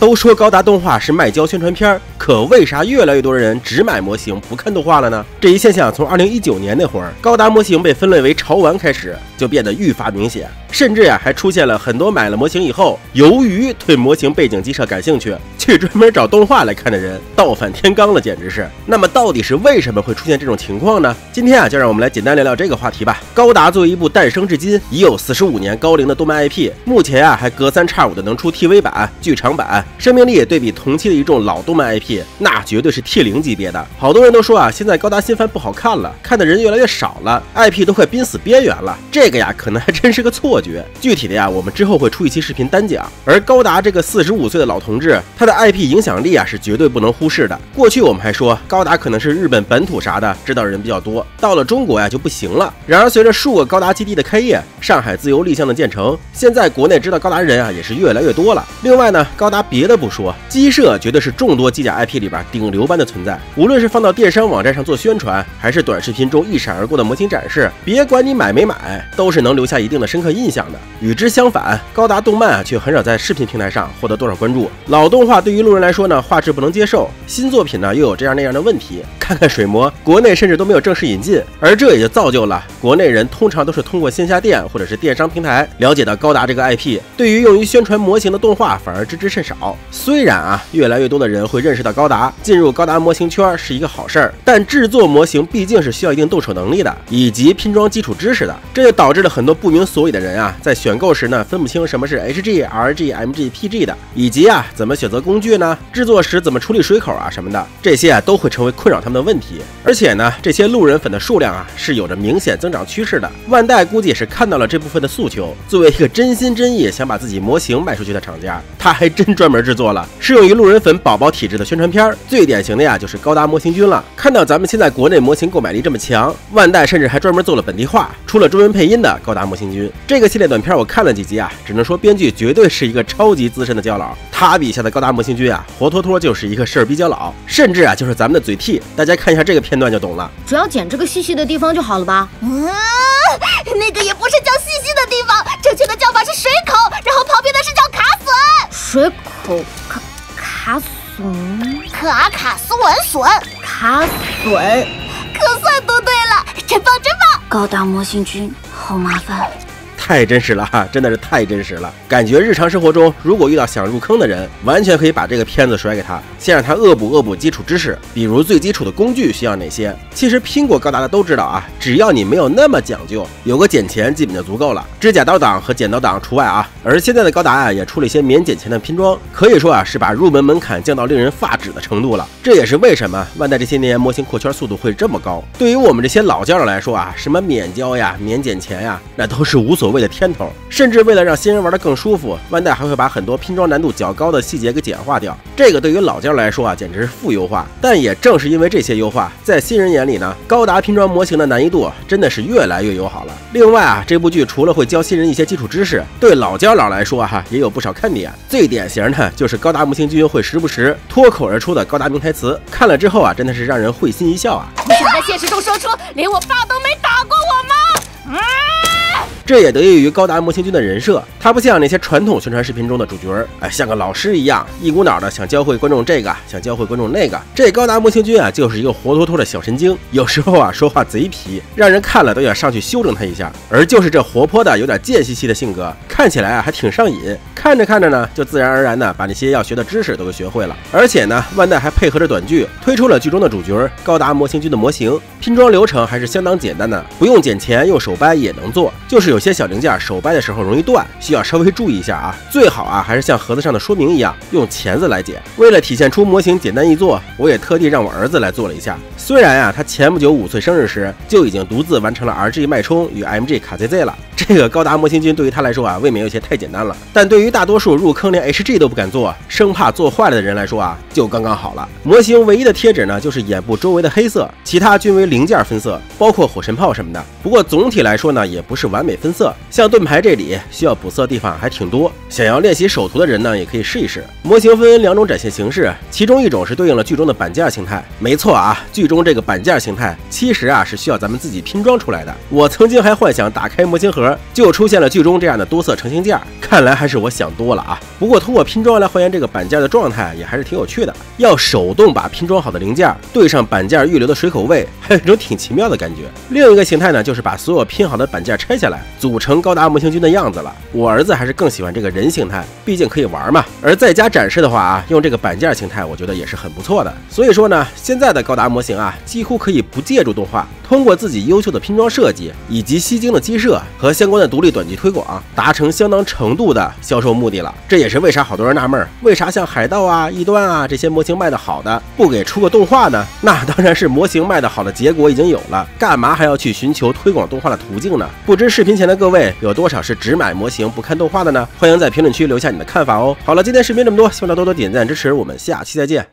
都说高达动画是卖胶宣传片，可为啥越来越多人只买模型不看动画了呢？这一现象从2019年那会儿高达模型被分类为潮玩开始，就变得愈发明显，甚至还出现了很多买了模型以后，由于对模型背景机设感兴趣，去专门找动画来看的人，倒反天罡了，简直是。那么到底是为什么会出现这种情况呢？今天就让我们来简单聊聊这个话题吧。高达作为一部诞生至今已有45年高龄的动漫 IP， 目前还隔3差5的能出 TV 版、剧场版，生命力对比同期的一众老动漫 IP， 那绝对是 T0级别的。好多人都说现在高达新番不好看了，看的人越来越少了， IP 都快濒死边缘了。这个可能还真是个错觉。具体的我们之后会出一期视频单讲。而高达这个45岁的老同志，他的 IP 影响力是绝对不能忽视的。过去我们还说高达可能是日本本土啥的，知道人比较多，到了中国就不行了。然而随着数个高达基地的开业，上海自由立项的建成，现在国内知道高达人也是越来越多了。另外呢，高达别的不说，机设绝对是众多机甲 IP 里边顶流般的存在。无论是放到电商网站上做宣传，还是短视频中一闪而过的模型展示，别管你买没买，都是能留下一定的深刻印象的。与之相反，高达动漫却很少在视频平台上获得多少关注。老动画对于路人来说呢，画质不能接受，新作品呢又有这样那样的问题。看看水魔，国内甚至都没有正式引进，而这也就造就了国内人通常都是通过线下店或者是电商平台了解到高达这个 IP， 对于用于宣传模型的动画反而知之甚少。虽然越来越多的人会认识到高达，进入高达模型圈是一个好事儿，但制作模型毕竟是需要一定动手能力的，以及拼装基础知识的，这就导致了很多不明所以的人在选购时呢，分不清什么是 HG、RG、MG、PG 的，以及怎么选择工具呢，制作时怎么处理水口什么的，这些都会成为困扰他们的问题。而且呢，这些路人粉的数量是有着明显增长趋势的。万代估计也是看到了这部分的诉求，作为一个真心真意想把自己模型卖出去的厂家，他还真专门制作了适用于路人粉宝宝体质的宣传片。最典型的就是高达模型君了。看到咱们现在国内模型购买力这么强，万代甚至还专门做了本地化，出了中文配音的高达模型君。这个系列短片我看了几集只能说编剧绝对是一个超级资深的胶老，他笔下的高达模型君活脱脱就是一个事儿逼胶老，甚至就是咱们的嘴替。大家看一下这个片段就懂了。只要剪这个细细的地方就好了吧？那个也不是叫细细的地方，正确的叫法是水口，然后旁边的是叫卡笋。水口卡笋，卡斯文笋，卡笋，可算读对了，真棒真棒！高达模型君好麻烦。太真实了真的是太真实了。感觉日常生活中如果遇到想入坑的人，完全可以把这个片子甩给他，先让他恶补基础知识，比如最基础的工具需要哪些。其实拼过高达的都知道只要你没有那么讲究，有个剪钳基本就足够了，指甲刀挡和剪刀挡除外而现在的高达也出了一些免剪钳的拼装，可以说是把入门门槛降到令人发指的程度了。这也是为什么万代这些年模型扩圈速度会这么高。对于我们这些老胶佬来说什么免胶免剪钳那都是无所谓的天头。甚至为了让新人玩得更舒服，万代还会把很多拼装难度较高的细节给简化掉。这个对于老胶来说简直是负优化。但也正是因为这些优化，在新人眼里呢，高达拼装模型的难易度真的是越来越友好了。另外这部剧除了会教新人一些基础知识，对老胶佬来说也有不少看点。最典型的就是高达模型君会时不时脱口而出的高达名台词，看了之后真的是让人会心一笑你想在现实中说出连我爸都没打过我吗？这也得益于高达模型君的人设，他不像那些传统宣传视频中的主角像个老师一样，一股脑的想教会观众这个，想教会观众那个。这高达模型君就是一个活脱脱的小神经，有时候说话贼皮，让人看了都要上去修正他一下。而就是这活泼的有点贱兮兮的性格，看起来还挺上瘾，看着看着呢，就自然而然的把那些要学的知识都给学会了。而且呢，万代还配合着短剧推出了剧中的主角高达模型君的模型，拼装流程还是相当简单的，不用剪钳，用手掰也能做，就是有些小零件手掰的时候容易断，需要稍微注意一下最好还是像盒子上的说明一样，用钳子来剪。为了体现出模型简单易做，我也特地让我儿子来做了一下。虽然他前不久5岁生日时就已经独自完成了 RG 脉冲与 MG 卡 ZZ 了，这个高达模型君对于他来说未免有些太简单了。但对于大多数入坑连 HG 都不敢做，生怕做坏了的人来说就刚刚好了。模型唯一的贴纸呢，就是眼部周围的黑色，其他均为零件分色，包括火神炮什么的。不过总体来说呢，也不是完美分色，像盾牌这里需要补色地方还挺多，想要练习手图的人呢，也可以试一试。模型分2种展现形式，其中一种是对应了剧中的板件形态。没错啊，剧中这个板件形态其实是需要咱们自己拼装出来的。我曾经还幻想打开模型盒就出现了剧中这样的多色成型件，看来还是我想多了啊。不过通过拼装来还原这个板件的状态也还是挺有趣的。要手动把拼装好的零件对上板件预留的水口位，还有一种挺奇妙的感觉。另一个形态呢，就是把所有拼好的板件拆下来，组成高达模型军的样子了。我儿子还是更喜欢这个人形态，毕竟可以玩嘛。而在家展示的话用这个板件形态，我觉得也是很不错的。所以说呢，现在的高达模型几乎可以不借助动画，通过自己优秀的拼装设计以及吸睛的机设和相关的独立短剧推广，达成相当程度的销售目的了。这也是为啥好多人纳闷，为啥像海盗异端这些模型卖得好的不给出个动画呢？那当然是模型卖得好的结果已经有了，干嘛还要去寻求推广动画的途径呢？不知视频前的各位有多少是只买模型不看动画的呢？欢迎在评论区留下你的看法哦。好了，今天视频这么多，希望大家多多点赞支持，我们下期再见。